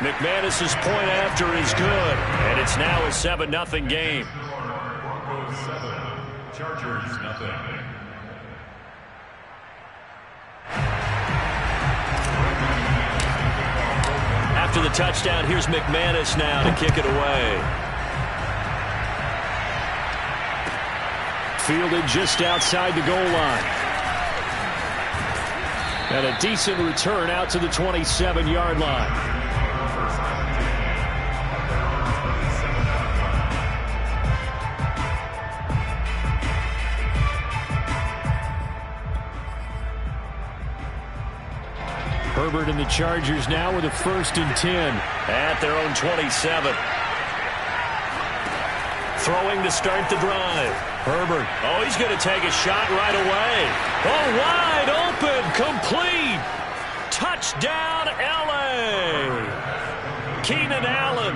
McManus's point after is good, and it's now a 7-0 game. Broncos 7, Chargers nothing. After the touchdown, here's McManus now to kick it away. Fielded just outside the goal line. And a decent return out to the 27-yard line. Herbert and the Chargers now with a 1st and 10 at their own 27. Throwing to start the drive. Herbert. Oh, he's going to take a shot right away. Oh, wide open. Complete. Touchdown, L.A. Keenan Allen.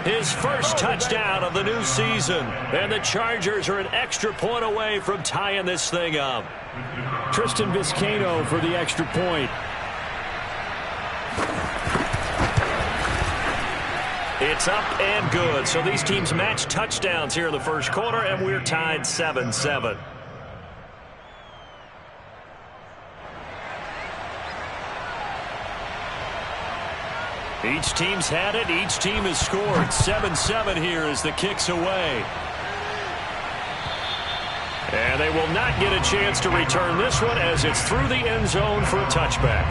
His first touchdown of the new season. And the Chargers are an extra point away from tying this thing up. Tristan Vizcaino for the extra point. It's up and good. So these teams match touchdowns here in the first quarter, and we're tied 7-7. Each team's had it. Each team has scored. 7-7 here as the kick's away. And they will not get a chance to return this one as it's through the end zone for a touchback.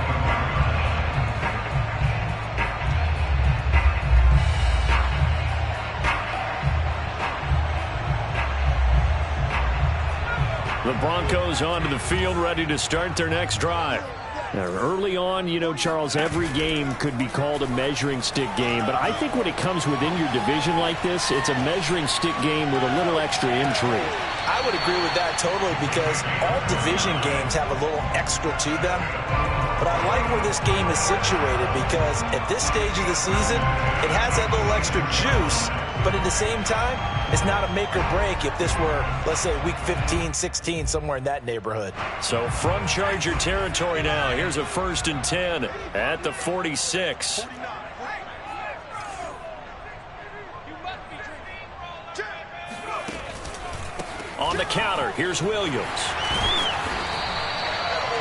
The Broncos onto the field, ready to start their next drive. Now, early on, you know, Charles, every game could be called a measuring stick game. But I think when it comes within your division like this, it's a measuring stick game with a little extra intrigue. I would agree with that totally because all division games have a little extra to them. But I like where this game is situated because at this stage of the season, it has that little extra juice. But at the same time, it's not a make or break if this were, let's say, week 15, 16, somewhere in that neighborhood. So from Charger territory now, here's a 1st and 10 at the 46. On the counter, here's Williams.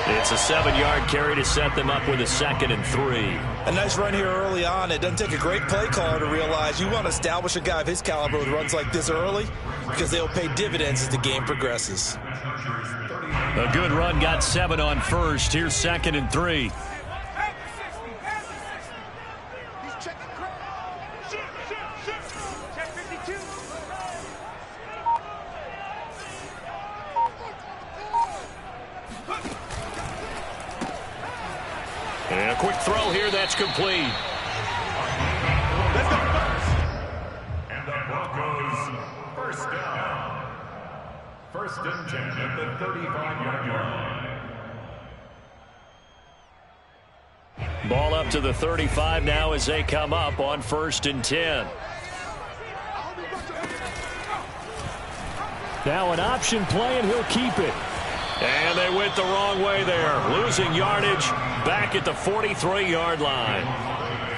It's a 7-yard carry to set them up with a 2nd and 3. A nice run here early on. It doesn't take a great play caller to realize you want to establish a guy of his caliber with runs like this early because they'll pay dividends as the game progresses. A good run, got 7 on first. Here's 2nd and 3. And a quick throw here, that's complete. And the Broncos, 1st down. 1st and 10 at the 35-yard line. Ball up to the 35 now as they come up on 1st and 10. Now an option play, and he'll keep it. And they went the wrong way there. Losing yardage back at the 43-yard line.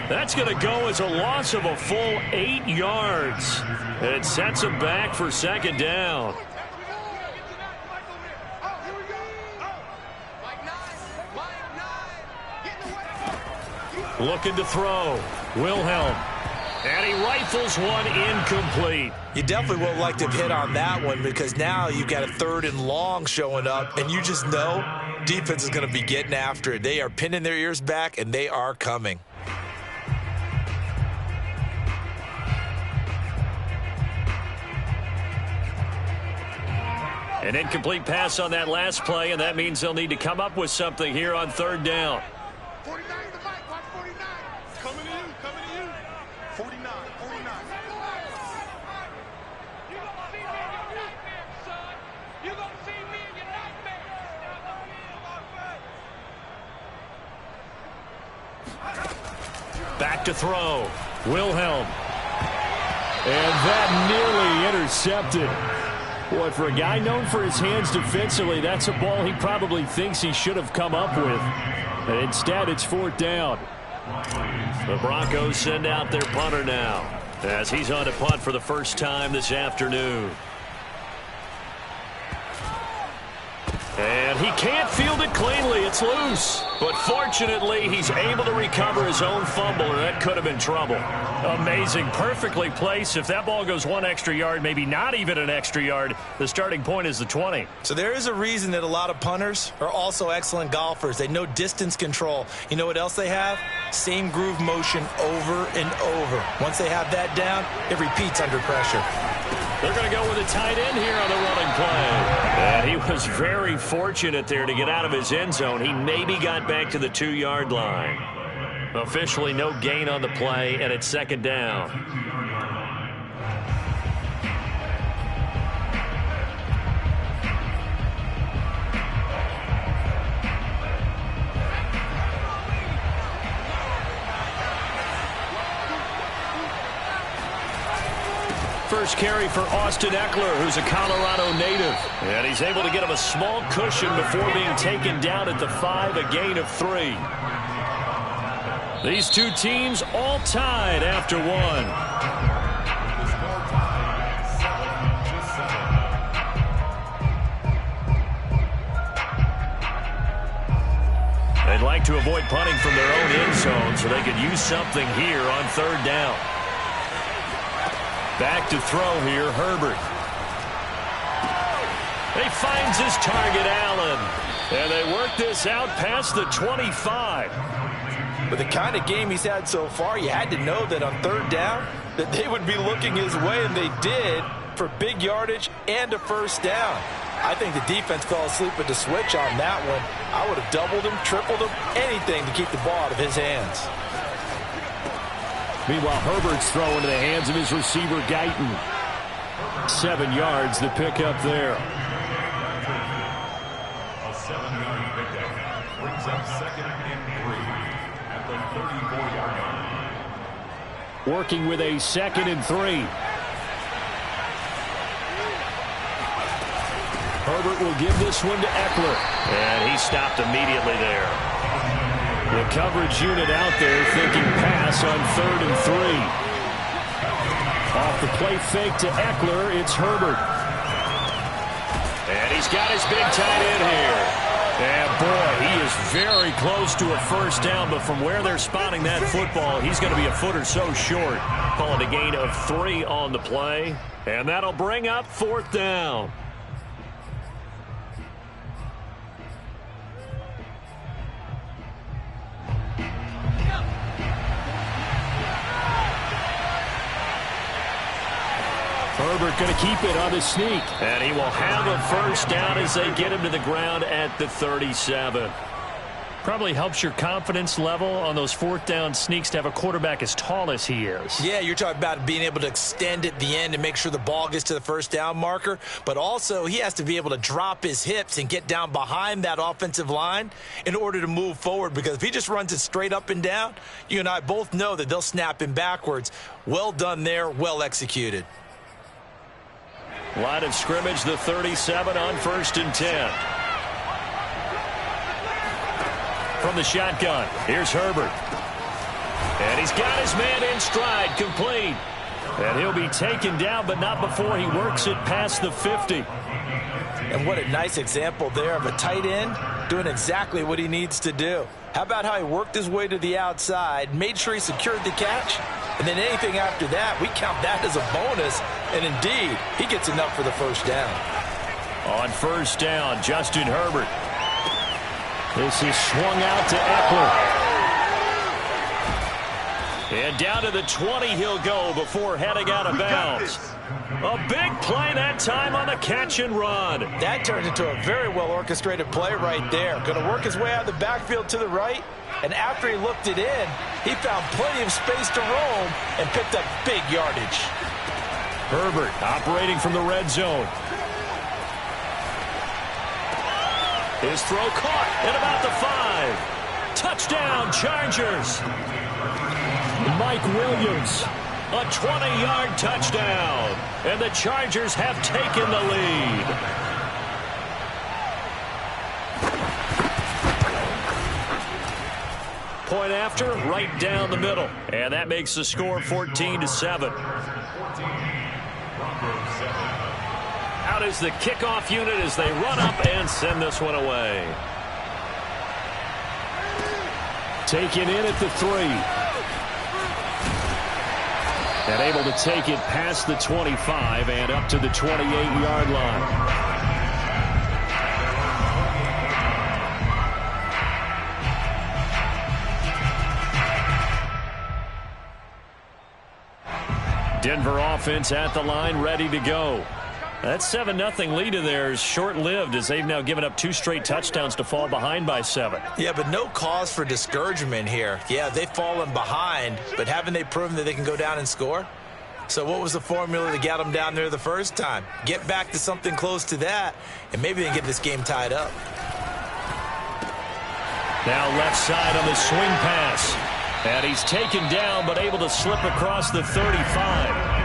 That's going to go as a loss of a full 8 yards. It sets them back for 2nd down. Looking to throw. Wilhelm. And he rifles one incomplete. You definitely would like to have hit on that one because now you've got a 3rd and long showing up, and you just know defense is going to be getting after it. They are pinning their ears back, and they are coming. An incomplete pass on that last play, and that means they'll need to come up with something here on 3rd down. 49 to the back, watch 49. Coming to you, coming to you. 49, 49. You're going to see me in your nightmare, son. You're going to see me in your nightmare. Back to throw. Wilhelm. And that nearly intercepted. Boy, for a guy known for his hands defensively, that's a ball he probably thinks he should have come up with. And instead, it's 4th down. The Broncos send out their punter now, as he's on to punt for the first time this afternoon. And he can't field it cleanly. It's loose. But fortunately, he's able to recover his own fumble, or that could have been trouble. Amazing. Perfectly placed. If that ball goes one extra yard, maybe not even an extra yard, the starting point is the 20. So there is a reason that a lot of punters are also excellent golfers. They know distance control. You know what else they have? Same groove motion over and over. Once they have that down, it repeats under pressure. They're going to go with a tight end here on the running play. And he was very fortunate there to get out of his end zone. He maybe got back to the 2-yard line. Officially no gain on the play, and it's second down. First carry for Austin Eckler, who's a Colorado native. And he's able to get him a small cushion before being taken down at the 5, a gain of 3. These two teams all tied after 1. They'd like to avoid punting from their own end zone so they could use something here on 3rd down. Back to throw here, Herbert. He finds his target, Allen. And they work this out past the 25. With the kind of game he's had so far, you had to know that on 3rd down that they would be looking his way, and they did, for big yardage and a first down. I think the defense fell asleep with the switch on that one. I would have doubled him, tripled him, anything to keep the ball out of his hands. Meanwhile, Herbert's throw into the hands of his receiver, Guyton. 7 yards, the pickup there. A 7-yard pickup brings up 2nd and 3 at the 34-yard line. Working with a 2nd and 3. Herbert will give this one to Eckler. And he stopped immediately there. The coverage unit out there thinking pass on 3rd and 3. Off the play fake to Eckler, it's Herbert. And he's got his big tight end here. And boy, he is very close to a first down, but from where they're spotting that football, he's going to be a foot or so short. Call it a gain of 3 on the play. And that'll bring up 4th down. Herbert going to keep it on the sneak. And he will have a first down as they get him to the ground at the 37. Probably helps your confidence level on those 4th down sneaks to have a quarterback as tall as he is. Yeah, you're talking about being able to extend at the end and make sure the ball gets to the first down marker. But also, he has to be able to drop his hips and get down behind that offensive line in order to move forward. Because if he just runs it straight up and down, you and I both know that they'll snap him backwards. Well done there, well executed. Line of scrimmage, the 37 on 1st and 10. From the shotgun, here's Herbert. And he's got his man in stride, complete. And he'll be taken down, but not before he works it past the 50. And what a nice example there of a tight end doing exactly what he needs to do. How about how he worked his way to the outside, made sure he secured the catch, and then anything after that, we count that as a bonus. And indeed, he gets enough for the first down. On 1st down, Justin Herbert. This is swung out to Eckler. And down to the 20 he'll go before heading out of bounds. A big play that time on the catch and run. That turned into a very well-orchestrated play right there. Going to work his way out of the backfield to the right. And after he looked it in, he found plenty of space to roam and picked up big yardage. Herbert operating from the red zone. His throw caught at about the 5. Touchdown, Chargers. Mike Williams, a 20-yard touchdown. And the Chargers have taken the lead. point after, right down the middle. And that makes the score 14-7. Out is the kickoff unit as they run up and send this one away. Taken in at the 3. And able to take it past the 25 and up to the 28-yard line. Denver offense at the line, ready to go. That 7-0 lead of theirs short-lived as they've now given up 2 straight touchdowns to fall behind by 7. Yeah, but no cause for discouragement here. Yeah, they've fallen behind, but haven't they proven that they can go down and score? So what was the formula that got them down there the first time? Get back to something close to that, and maybe they can get this game tied up. Now left side on the swing pass. And he's taken down, but able to slip across the 35.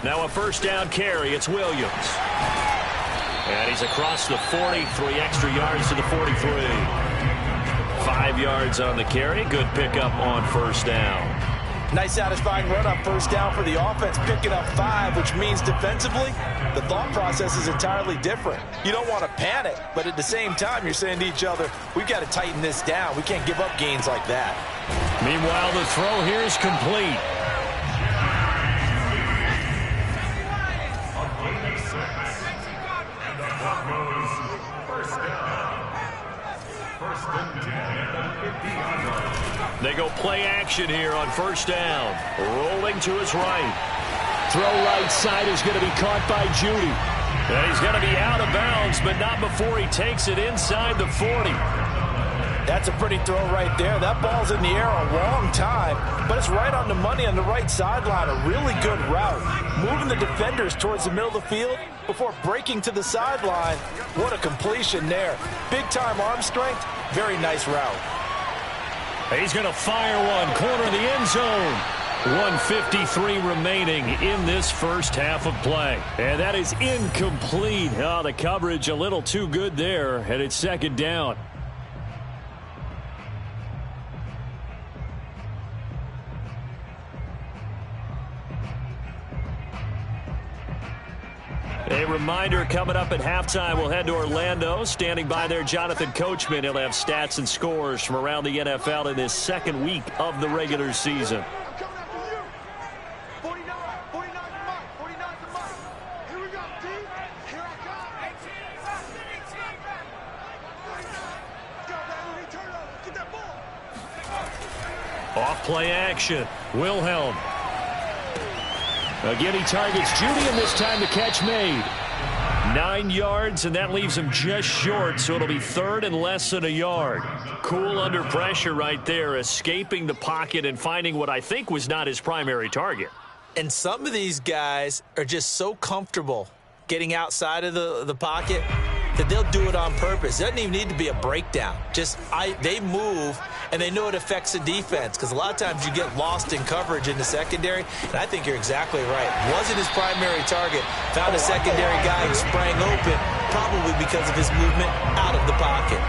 Now a first down carry. It's Williams. And he's across the 40, 3 extra yards to the 43. 5 yards on the carry. Good pickup on first down. Nice satisfying run on first down for the offense, picking up 5, which means defensively, the thought process is entirely different. You don't want to panic, but at the same time, you're saying to each other, we've got to tighten this down. We can't give up gains like that. Meanwhile, the throw here is complete. They go play action here on first down. Rolling to his right. Throw right side is going to be caught by Judy. And he's going to be out of bounds, but not before he takes it inside the 40. That's a pretty throw right there. That ball's in the air a long time, but it's right on the money on the right sideline. A really good route. Moving the defenders towards the middle of the field before breaking to the sideline. What a completion there. Big-time arm strength. Very nice route. He's going to fire one, corner of the end zone. 1:53 remaining in this first half of play. And that is incomplete. Oh, the coverage a little too good there, and it's second down. A reminder, coming up at halftime, we'll head to Orlando. Standing by there, Jonathan Coachman. He'll have stats and scores from around the NFL in this second week of the regular season. Off play action. Wilhelm. Again, he targets Judy, and this time the catch made. 9 yards, and that leaves him just short, so it'll be third and less than a yard. Cool under pressure right there, escaping the pocket and finding what I think was not his primary target. And some of these guys are just so comfortable getting outside of the pocket that they'll do it on purpose. It doesn't even need to be a breakdown. They move, and they know it affects the defense, because a lot of times you get lost in coverage in the secondary, and I think you're exactly right. Wasn't his primary target. Found a secondary guy who sprang open, probably because of his movement out of the pocket.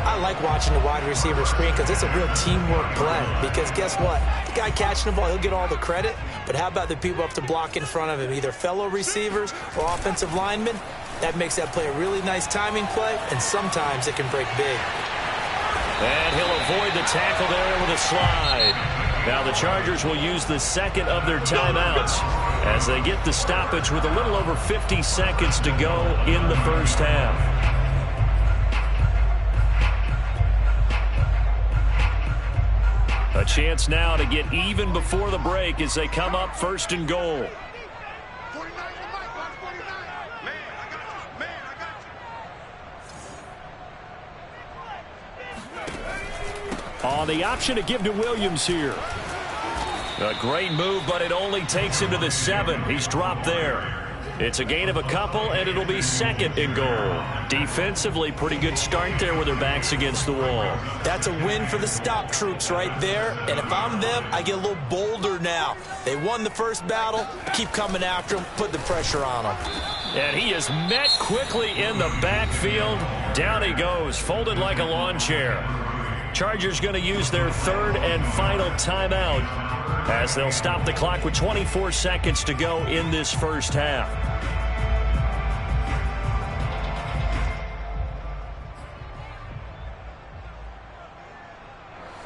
I like watching the wide receiver screen because it's a real teamwork play, because guess what? The guy catching the ball, he'll get all the credit, but how about the people up to block in front of him, either fellow receivers or offensive linemen? That makes that play a really nice timing play, and sometimes it can break big. And he'll avoid the tackle there with a slide. Now the Chargers will use the second of their timeouts as they get the stoppage with a little over 50 seconds to go in the first half. A chance now to get even before the break as they come up first and goal. On the option to give to Williams here. A great move, but it only takes him to the 7. He's dropped there. It's a gain of a couple, and it'll be 2nd and goal. Defensively, pretty good start there with their backs against the wall. That's a win for the stop troops right there. And if I'm them, I get a little bolder now. They won the first battle. Keep coming after them. Put the pressure on them. And he is met quickly in the backfield. Down he goes, folded like a lawn chair. Chargers going to use their 3rd and final timeout as they'll stop the clock with 24 seconds to go in this first half.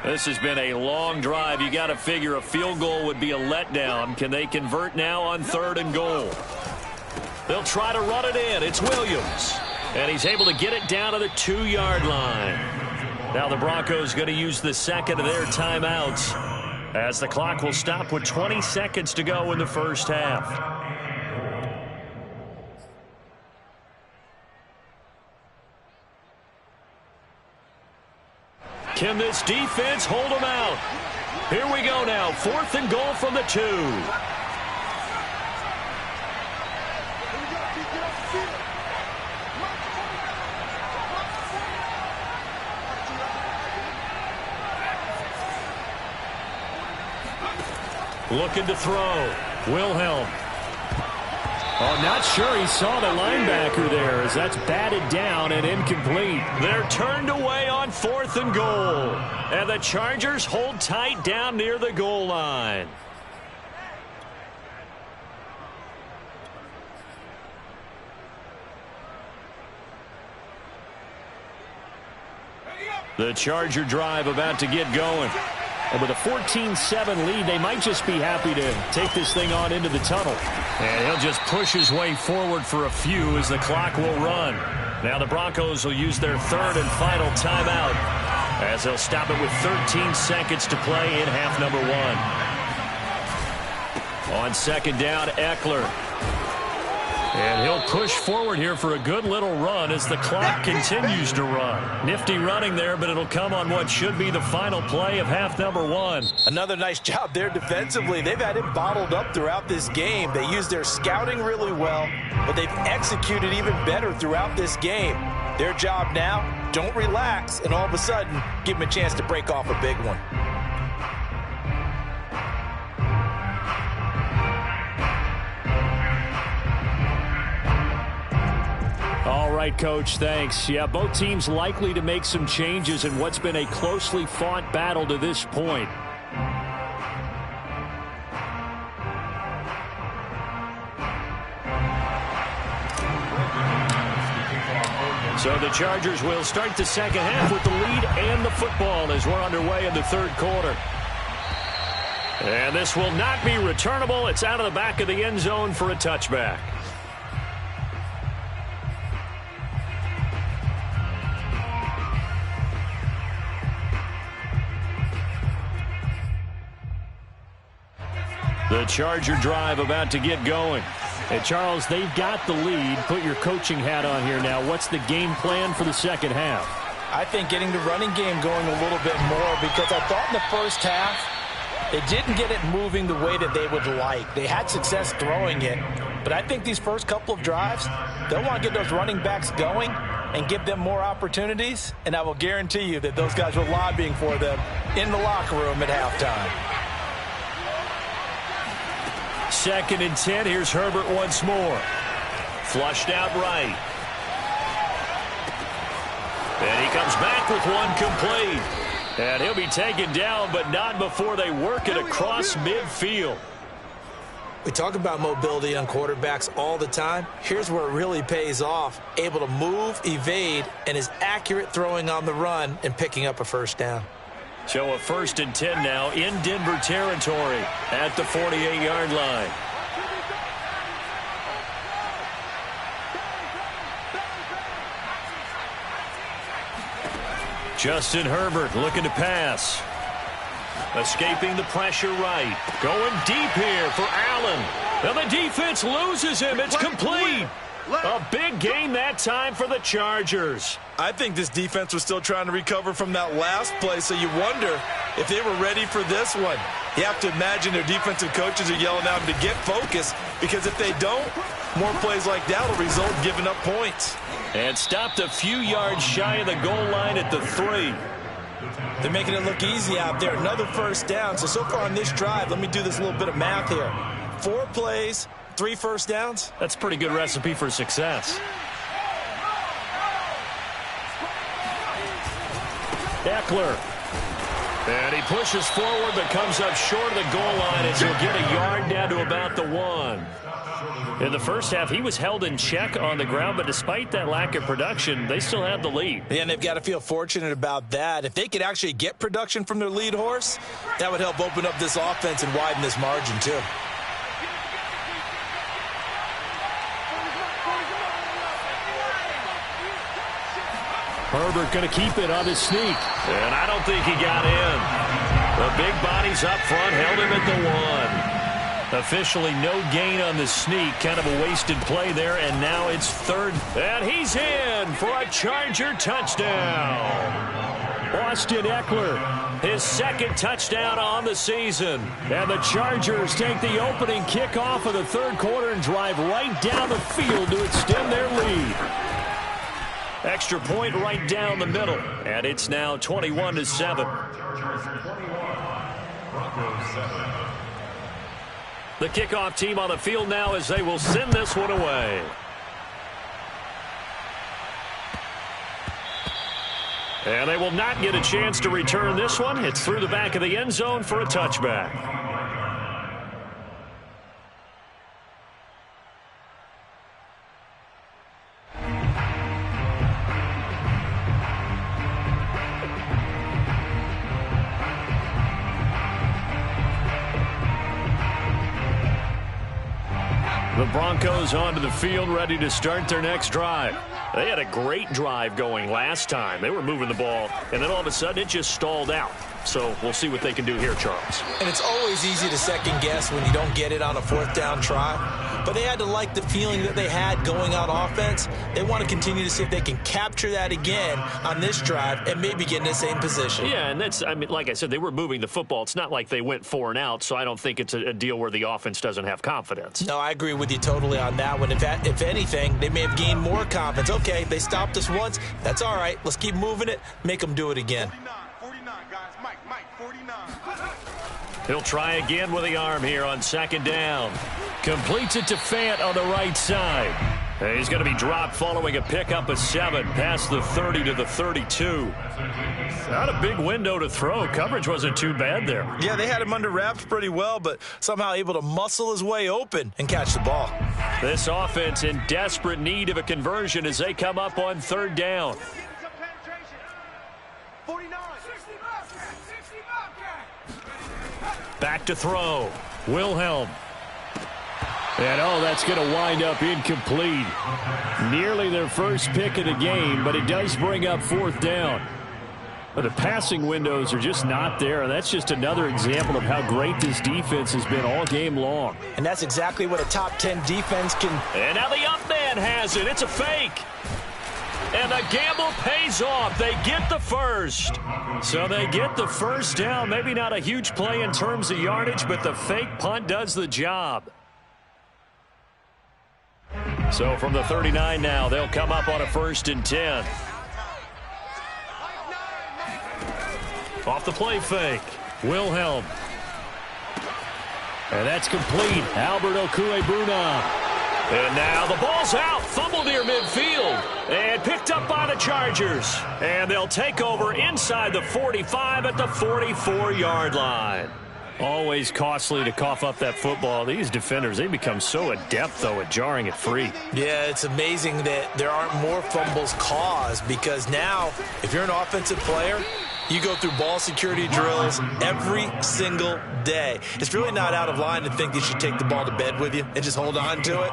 This has been a long drive. You got to figure a field goal would be a letdown. Can they convert now on 3rd and goal? They'll try to run it in. It's Williams. And he's able to get it down to the 2-yard line. Now the Broncos going to use the 2nd of their timeouts as the clock will stop with 20 seconds to go in the first half. Can this defense hold them out? Here we go now. 4th and goal from the 2. Looking to throw. Wilhelm. Oh, not sure he saw the linebacker there as that's batted down and incomplete. They're turned away on 4th and goal. And the Chargers hold tight down near the goal line. The Charger drive about to get going. And with a 14-7 lead, they might just be happy to take this thing on into the tunnel. And he'll just push his way forward for a few as the clock will run. Now the Broncos will use their 3rd and final timeout as they'll stop it with 13 seconds to play in half number 1. On 2nd down, Eckler. And he'll push forward here for a good little run as the clock continues to run. Nifty running there, but it'll come on what should be the final play of half number 1. Another nice job there defensively. They've had him bottled up throughout this game. They used their scouting really well, but they've executed even better throughout this game. Their job now, don't relax, and all of a sudden, give them a chance to break off a big one. All right, Coach, thanks. Yeah, both teams likely to make some changes in what's been a closely fought battle to this point. So the Chargers will start the second half with the lead and the football as we're underway in the 3rd quarter. And this will not be returnable. It's out of the back of the end zone for a touchback. The Charger drive about to get going. Hey, Charles, they've got the lead. Put your coaching hat on here now. What's the game plan for the second half? I think getting the running game going a little bit more because I thought in the first half they didn't get it moving the way that they would like. They had success throwing it, but I think these first couple of drives, they'll want to get those running backs going and give them more opportunities, and I will guarantee you that those guys were lobbying for them in the locker room at halftime. 2nd and 10. Here's Herbert once more. Flushed out right. And he comes back with one complete. And he'll be taken down, but not before they work it across midfield. We talk about mobility on quarterbacks all the time. Here's where it really pays off. Able to move, evade, and is accurate throwing on the run and picking up a first down. So a 1st and 10 now in Denver territory at the 48-yard line. Justin Herbert looking to pass. Escaping the pressure right. Going deep here for Allen. And the defense loses him. It's complete. A big gain that time for the Chargers. I think this defense was still trying to recover from that last play, so you wonder if they were ready for this one. You have to imagine their defensive coaches are yelling at them to get focused, because if they don't, more plays like that will result in giving up points. And stopped a few yards shy of the goal line at the 3. They're making it look easy out there. Another first down. So far on this drive, let me do this little bit of math here. 4 plays, 3 first downs. That's a pretty good recipe for success. Eckler. And he pushes forward but comes up short of the goal line as he'll get a yard down to about the 1. In the first half, he was held in check on the ground, but despite that lack of production, they still have the lead. Yeah, and they've got to feel fortunate about that. If they could actually get production from their lead horse, that would help open up this offense and widen this margin too. Herbert going to keep it on his sneak. And I don't think he got in. The big bodies up front held him at the 1. Officially no gain on the sneak. Kind of a wasted play there, and now it's 3rd. And he's in for a Charger touchdown. Austin Eckler, his 2nd touchdown on the season. And the Chargers take the opening kickoff of the 3rd quarter and drive right down the field to extend their lead. Extra point right down the middle. And it's now 21-7. The kickoff team on the field now as they will send this one away. And they will not get a chance to return this one. It's through the back of the end zone for a touchback. The Broncos onto the field, ready to start their next drive. They had a great drive going last time. They were moving the ball, and then all of a sudden it just stalled out. So we'll see what they can do here, Charles. And it's always easy to second guess when you don't get it on a 4th down try. But they had to like the feeling that they had going on offense. They want to continue to see if they can capture that again on this drive and maybe get in the same position. Yeah, and that's, I mean, like I said, they were moving the football. It's not like they went 4 and out, so I don't think it's a deal where the offense doesn't have confidence. No, I agree with you totally on that one. If anything, they may have gained more confidence. Okay, they stopped us once. That's all right. Let's keep moving it. Make them do it again. 49, guys. Mike, 49. He'll try again with the arm here on 2nd down. Completes it to Fant on the right side. And he's going to be dropped following a pickup of 7 past the 30 to the 32. Not a big window to throw. Coverage wasn't too bad there. Yeah, they had him under wraps pretty well, but somehow able to muscle his way open and catch the ball. This offense in desperate need of a conversion as they come up on 3rd down. 49. Back to throw. Wilhelm. And, oh, that's going to wind up incomplete. Nearly their first pick of the game, but it does bring up 4th down. But the passing windows are just not there, and that's just another example of how great this defense has been all game long. And that's exactly what a top 10 defense can. And now the up man has it. It's a fake. And the gamble pays off. They get the first. So they get the first down. Maybe not a huge play in terms of yardage, but the fake punt does the job. So from the 39 now, they'll come up on a 1st and 10. Off the play fake. Wilhelm. And that's complete. Albert Okwuegbunam. And now the ball's out. Fumbled near midfield. And picked up by the Chargers. And they'll take over inside the 45 at the 44-yard line. Always costly to cough up that football. These defenders, they become so adept, though, at jarring it free. Yeah, it's amazing that there aren't more fumbles caused, because now, if you're an offensive player, you go through ball security drills every single day. It's really not out of line to think you should take the ball to bed with you and just hold on to it.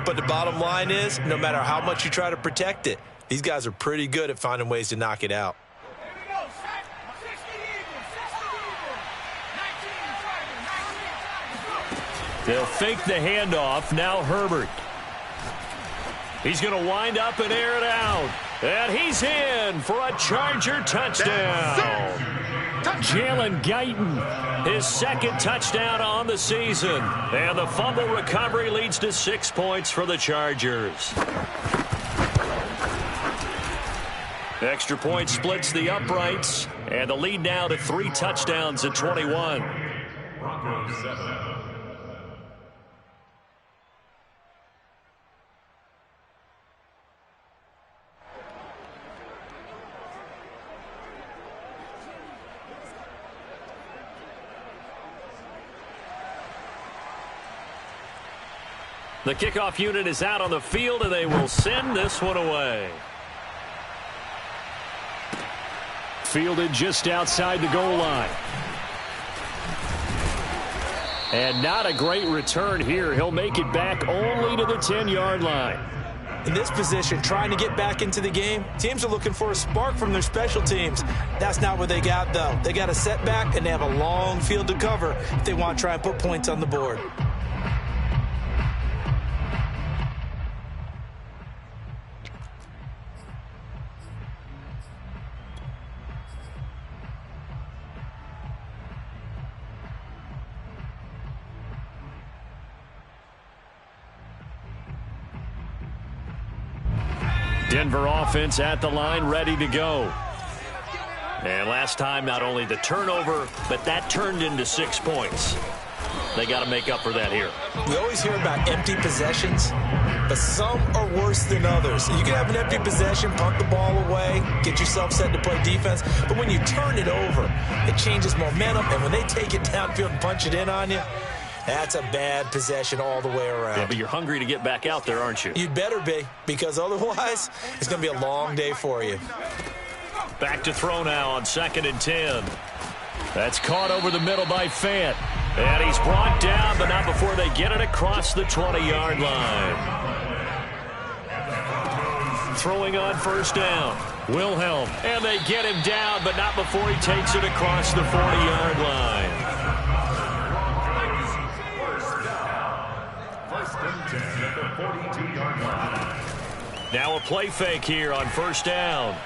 But the bottom line is, no matter how much you try to protect it, these guys are pretty good at finding ways to knock it out. They'll fake the handoff. Now Herbert. He's going to wind up and air it out. And he's in for a Charger touchdown. Jalen Guyton, his second touchdown on the season. And the fumble recovery leads to 6 points for the Chargers. Extra point splits the uprights, and the lead now to 3 touchdowns at 21. Broncos 7. The kickoff unit is out on the field, and they will send this one away. Fielded just outside the goal line. And not a great return here. He'll make it back only to the 10-yard line. In this position, trying to get back into the game, teams are looking for a spark from their special teams. That's not what they got, though. They got a setback, and they have a long field to cover if they want to try and put points on the board. Denver offense at the line, ready to go. And last time, not only the turnover, but that turned into 6 points. They got to make up for that here. We always hear about empty possessions, but some are worse than others. You can have an empty possession, punt the ball away, get yourself set to play defense, but when you turn it over, it changes momentum, and when they take it downfield and punch it in on you, that's a bad possession all the way around. Yeah, but you're hungry to get back out there, aren't you? You'd better be, because otherwise, it's going to be a long day for you. Back to throw now on 2nd and 10. That's caught over the middle by Fant. And he's brought down, but not before they get it across the 20-yard line. Throwing on 1st down. Wilhelm. And they get him down, but not before he takes it across the 40-yard line. Now a play fake here on 1st down.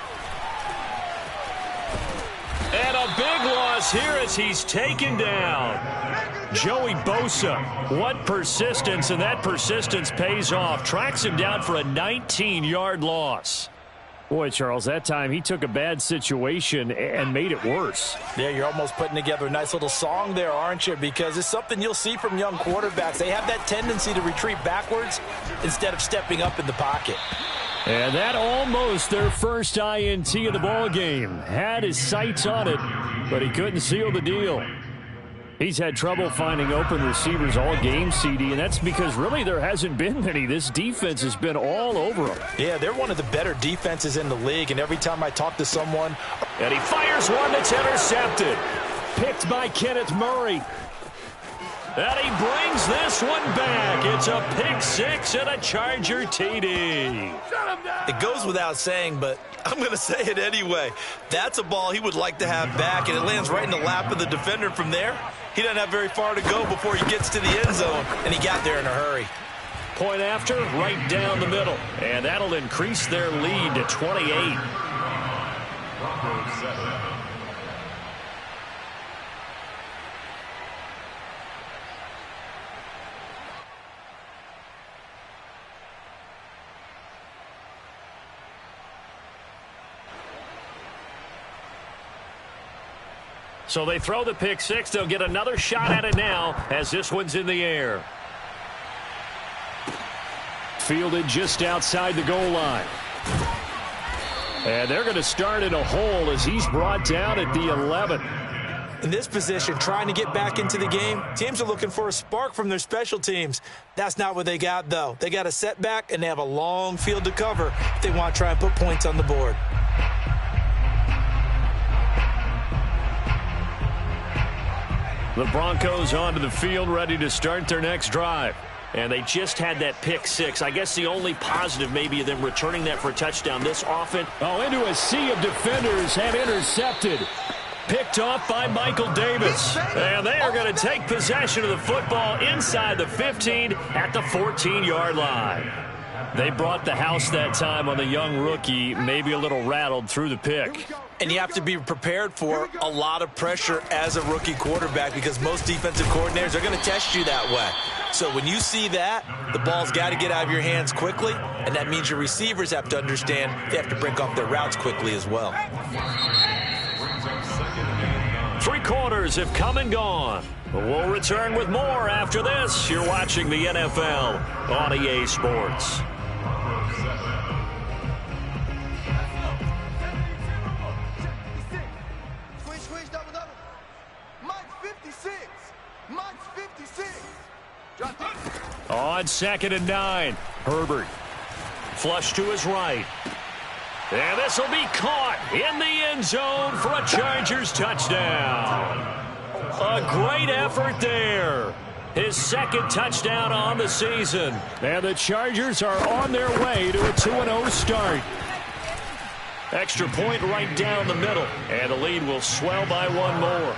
And a big loss here as he's taken down. Joey Bosa, what persistence, and that persistence pays off. Tracks him down for a 19-yard loss. Boy, Charles, that time he took a bad situation and made it worse. Yeah, you're almost putting together a nice little song there, aren't you? Because it's something you'll see from young quarterbacks. They have that tendency to retreat backwards instead of stepping up in the pocket. And that almost their first INT of the ball game. Had his sights on it, but he couldn't seal the deal. He's had trouble finding open receivers all game, CD, and that's because really there hasn't been many. This defense has been all over them. Yeah, they're one of the better defenses in the league, and every time I talk to someone... And he fires one that's intercepted. Picked by Kenneth Murray. And he brings this one back. It's a pick 6 and a Charger TD. It goes without saying, but I'm going to say it anyway. That's a ball he would like to have back, and it lands right in the lap of the defender from there. He doesn't have very far to go before he gets to the end zone, and he got there in a hurry. Point after, right down the middle. And that'll increase their lead to 28. Broncos 7. So they throw the pick 6. They'll get another shot at it now as this one's in the air. Fielded just outside the goal line. And they're going to start in a hole as he's brought down at the 11. In this position, trying to get back into the game, teams are looking for a spark from their special teams. That's not what they got, though. They got a setback, and they have a long field to cover if they want to try and put points on the board. The Broncos onto the field, ready to start their next drive. And they just had that pick 6. I guess the only positive maybe of them returning that for a touchdown this often. Oh, into a sea of defenders and intercepted. Picked off by Michael Davis. And they are going to take possession of the football inside the 15 at the 14-yard line. They brought the house that time on the young rookie, maybe a little rattled through the pick. And you have to be prepared for a lot of pressure as a rookie quarterback because most defensive coordinators are going to test you that way. So when you see that, the ball's got to get out of your hands quickly, and that means your receivers have to understand they have to break off their routes quickly as well. 3 quarters have come and gone. We'll return with more after this. You're watching the NFL on EA Sports. On 2nd and 9, Herbert. Flush to his right. And this will be caught in the end zone for a Chargers touchdown. A great effort there. His 2nd touchdown on the season. And the Chargers are on their way to a 2-0 start. Extra point right down the middle. And the lead will swell by 1 more.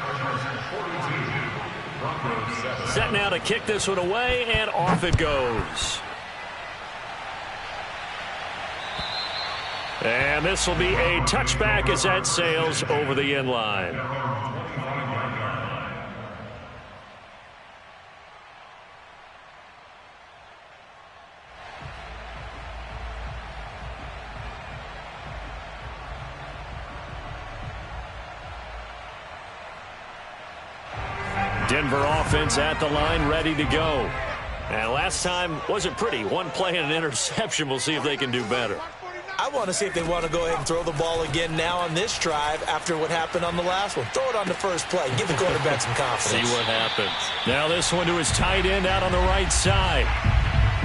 Set now to kick this one away, and off it goes. And this will be a touchback as that sails over the end line. Denver offense at the line, ready to go. And last time wasn't pretty. 1 play and an interception. We'll see if they can do better. I want to see if they want to go ahead and throw the ball again now on this drive after what happened on the last one. Throw it on the first play. Give the quarterback some confidence. See what happens. Now this one to his tight end out on the right side.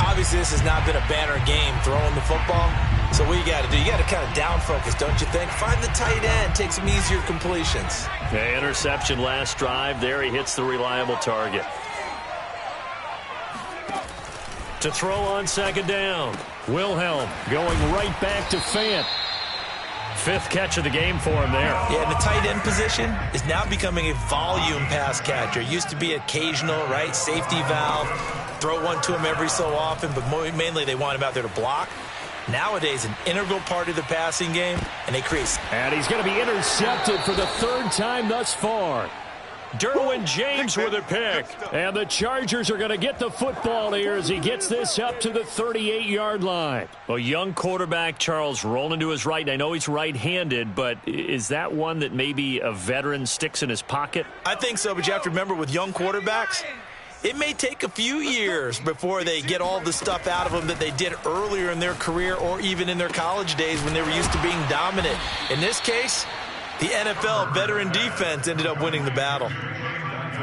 Obviously, this has not been a banner game throwing the football. So what you got to do, you got to kind of down focus, don't you think? Find the tight end, take some easier completions. Okay, interception last drive. There he hits the reliable target. To throw on 2nd down. Wilhelm going right back to Fant. 5th catch of the game for him there. Yeah, and the tight end position is now becoming a volume pass catcher. It used to be occasional, right? Safety valve. Throw one to him every so often, but mainly they want him out there to block. Nowadays, an integral part of the passing game, and they create. And he's going to be intercepted for the 3rd time thus far. Derwin James with a pick. And the Chargers are going to get the football here as he gets this up to the 38-yard line. A young quarterback, Charles, rolling to his right. I know he's right-handed, but is that one that maybe a veteran sticks in his pocket? I think so, but you have to remember with young quarterbacks, it may take a few years before they get all the stuff out of them that they did earlier in their career or even in their college days when they were used to being dominant. In this case, the NFL veteran defense ended up winning the battle.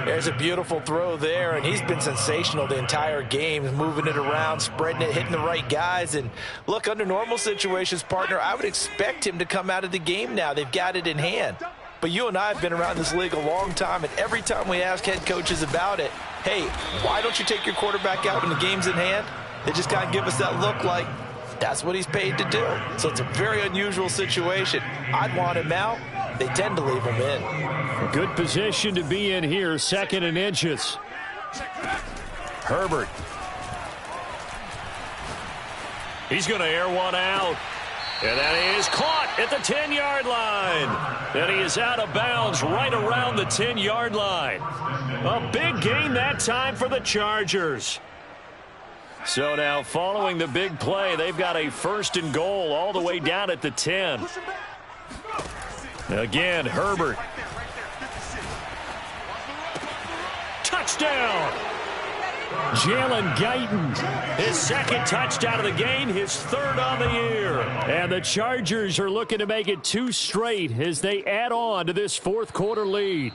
There's a beautiful throw there, and he's been sensational the entire game, moving it around, spreading it, hitting the right guys. And look, under normal situations, partner, I would expect him to come out of the game now. They've got it in hand. But you and I have been around this league a long time, and every time we ask head coaches about it, hey, why don't you take your quarterback out when the game's in hand? They just kind of give us that look like that's what he's paid to do. So it's a very unusual situation. I'd want him out. They tend to leave him in. Good position to be in here, 2nd and inches. Herbert. He's going to air one out. And that is caught at the 10-yard line. And he is out of bounds right around the 10-yard line. A big gain that time for the Chargers. So now following the big play, they've got a 1st and goal all the way down at the 10. Again, Herbert. Touchdown! Jalen Guyton, his 2nd touchdown of the game, his 3rd on the year. And the Chargers are looking to make it 2 straight as they add on to this 4th quarter lead.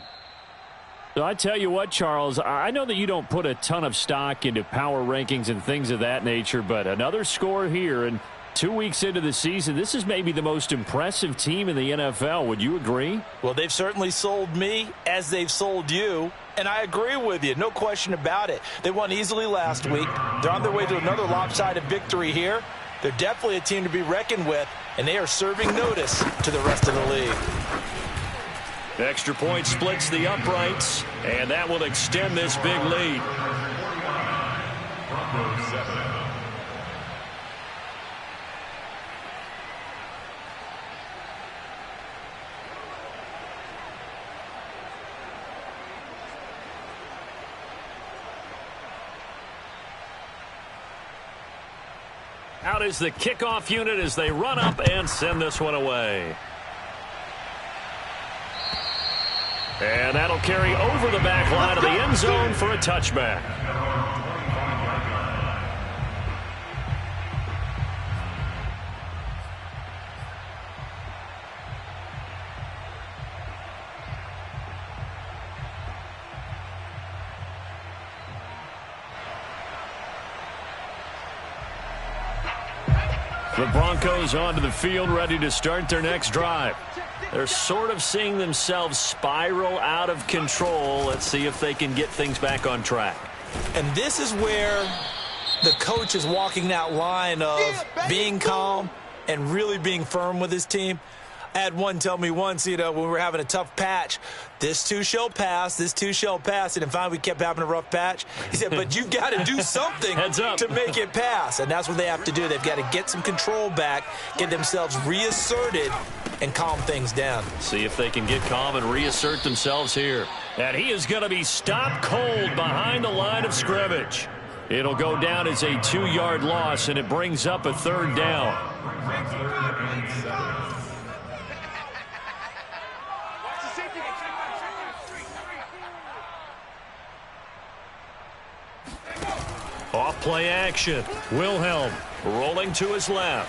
So I tell you what, Charles, I know that you don't put a ton of stock into power rankings and things of that nature, but another score here, and 2 weeks into the season, this is maybe the most impressive team in the NFL. Would you agree? Well, they've certainly sold me as they've sold you, and I agree with you. No question about it. They won easily last week. They're on their way to another lopsided victory here. They're definitely a team to be reckoned with, and they are serving notice to the rest of the league. Extra point splits the uprights, and that will extend this big lead. Out is the kickoff unit as they run up and send this one away. And that'll carry over the back line of the end zone for a touchback. The Broncos onto the field, ready to start their next drive. They're sort of seeing themselves spiral out of control. Let's see if they can get things back on track. And this is where the coach is walking that line of being calm and really being firm with his team. I had one tell me once, when we were having a tough patch, this too shall pass, this too shall pass. And finally we kept having a rough patch. He said, but you've got to do something to make it pass. And that's what they have to do. They've got to get some control back, get themselves reasserted, and calm things down. See if they can get calm and reassert themselves here. And he is going to be stopped cold behind the line of scrimmage. It'll go down as a 2-yard loss, and it brings up a 3rd down. Off play action. Wilhelm rolling to his left.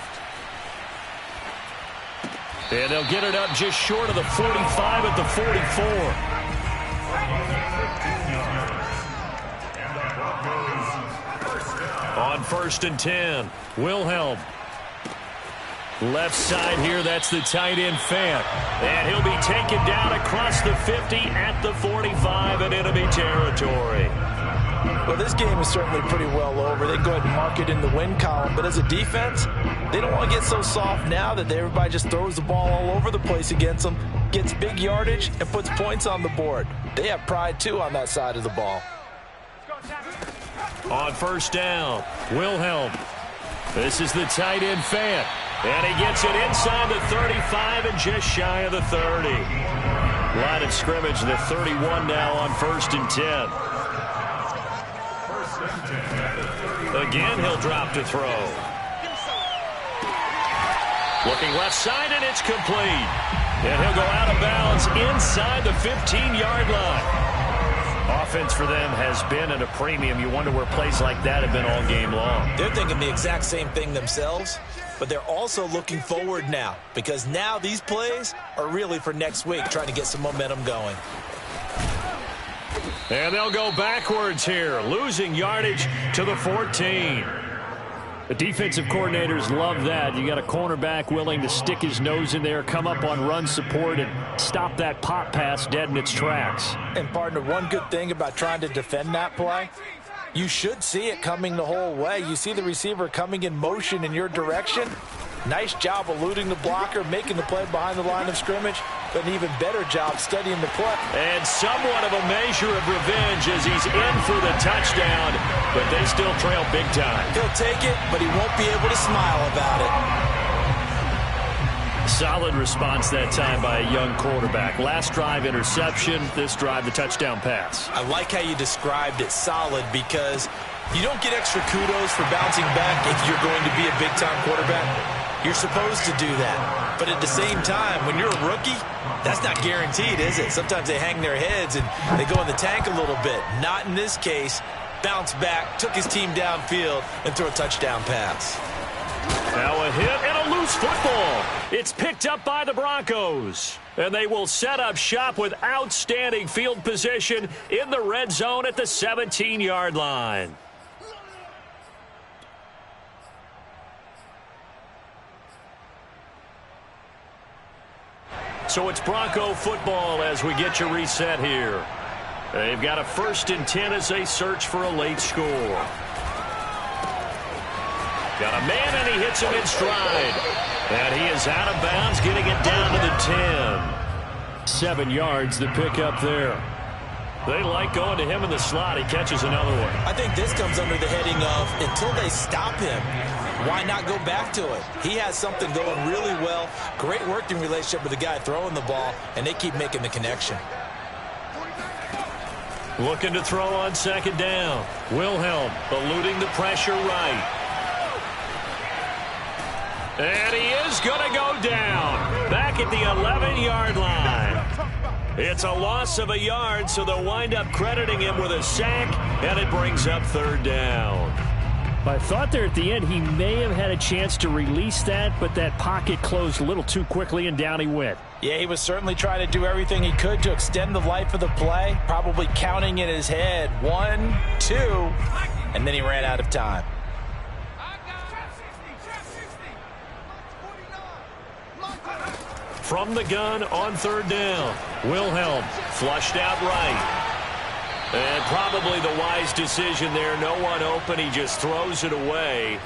And they'll get it up just short of the 45 at the 44. On 1st and 10, Wilhelm. Left side here, that's the tight end Fant. And he'll be taken down across the 50 at the 45 in enemy territory. Well, this game is certainly pretty well over. They go ahead and mark it in the win column. But as a defense, they don't want to get so soft now that everybody just throws the ball all over the place against them, gets big yardage, and puts points on the board. They have pride, too, on that side of the ball. On 1st down, Wilhelm. This is the tight end Fant. And he gets it inside the 35 and just shy of the 30. Line of scrimmage, the 31 now on 1st and 10. Again, he'll drop to throw. Looking left side, and it's complete. And he'll go out of bounds inside the 15-yard line. Offense for them has been at a premium. You wonder where plays like that have been all game long. They're thinking the exact same thing themselves, but they're also looking forward now because now these plays are really for next week, trying to get some momentum going. And they'll go backwards here, losing yardage to the 14. The defensive coordinators love that. You got a cornerback willing to stick his nose in there, come up on run support, and stop that pop pass dead in its tracks. And, partner, one good thing about trying to defend that play, you should see it coming the whole way. You see the receiver coming in motion in your direction. Nice job eluding the blocker, making the play behind the line of scrimmage, but an even better job studying the play. And somewhat of a measure of revenge as he's in for the touchdown, but they still trail big time. He'll take it, but he won't be able to smile about it. Solid response that time by a young quarterback. Last drive, interception. This drive, the touchdown pass. I like how you described it, solid, because you don't get extra kudos for bouncing back if you're going to be a big-time quarterback. You're supposed to do that. But at the same time, when you're a rookie, that's not guaranteed, is it? Sometimes they hang their heads and they go in the tank a little bit. Not in this case. Bounce back, took his team downfield, and threw a touchdown pass. Now a hit and a loose football. It's picked up by the Broncos. And they will set up shop with outstanding field position in the red zone at the 17-yard line. So it's Bronco football as we get you reset here. They've got a 1st and 10 as they search for a late score. Got a man, and he hits him in stride. And he is out of bounds, getting it down to the 10. 7 yards, the pickup there. They like going to him in the slot. He catches another one. I think this comes under the heading of until they stop him, why not go back to it? He has something going really well. Great working relationship with the guy throwing the ball, and they keep making the connection. Looking to throw on 2nd down. Wilhelm eluding the pressure right. And he is going to go down. Back at the 11-yard line. It's a loss of a yard, so they'll wind up crediting him with a sack, and it brings up third down. I thought there at the end he may have had a chance to release that, but that pocket closed a little too quickly, and down he went. Yeah, he was certainly trying to do everything he could to extend the life of the play, probably counting in his head 1, 2, and then he ran out of time. From the gun on third down, Wilhelm flushed out right. And probably the wise decision there. No one open. He just throws it away.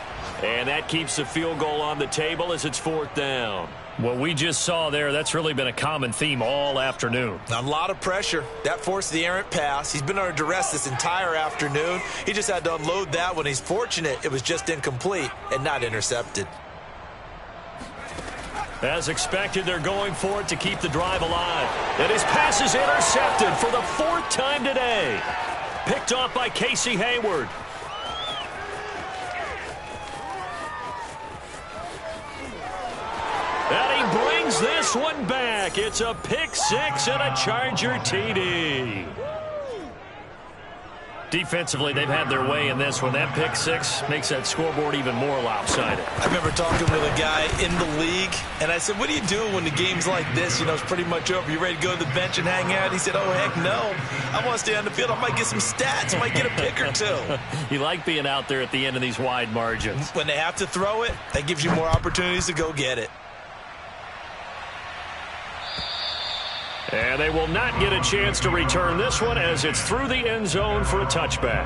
And that keeps the field goal on the table as it's fourth down. What we just saw there, that's really been a common theme all afternoon. A lot of pressure. That forced the errant pass. He's been under duress this entire afternoon. He just had to unload that one. He's fortunate it was just incomplete and not intercepted. As expected, they're going for it to keep the drive alive. And his pass is intercepted for the fourth time today. Picked off by Casey Hayward. And he brings this one back. It's a pick six and a Charger TD. Defensively, they've had their way in this one. That pick six makes that scoreboard even more lopsided. I remember talking with a guy in the league, and I said, what do you do when the game's like this? You know, it's pretty much over. You ready to go to the bench and hang out? He said, oh, heck no. I want to stay on the field. I might get some stats. I might get a pick or two. You like being out there at the end of these wide margins. When they have to throw it, that gives you more opportunities to go get it. And they will not get a chance to return this one as it's through the end zone for a touchback.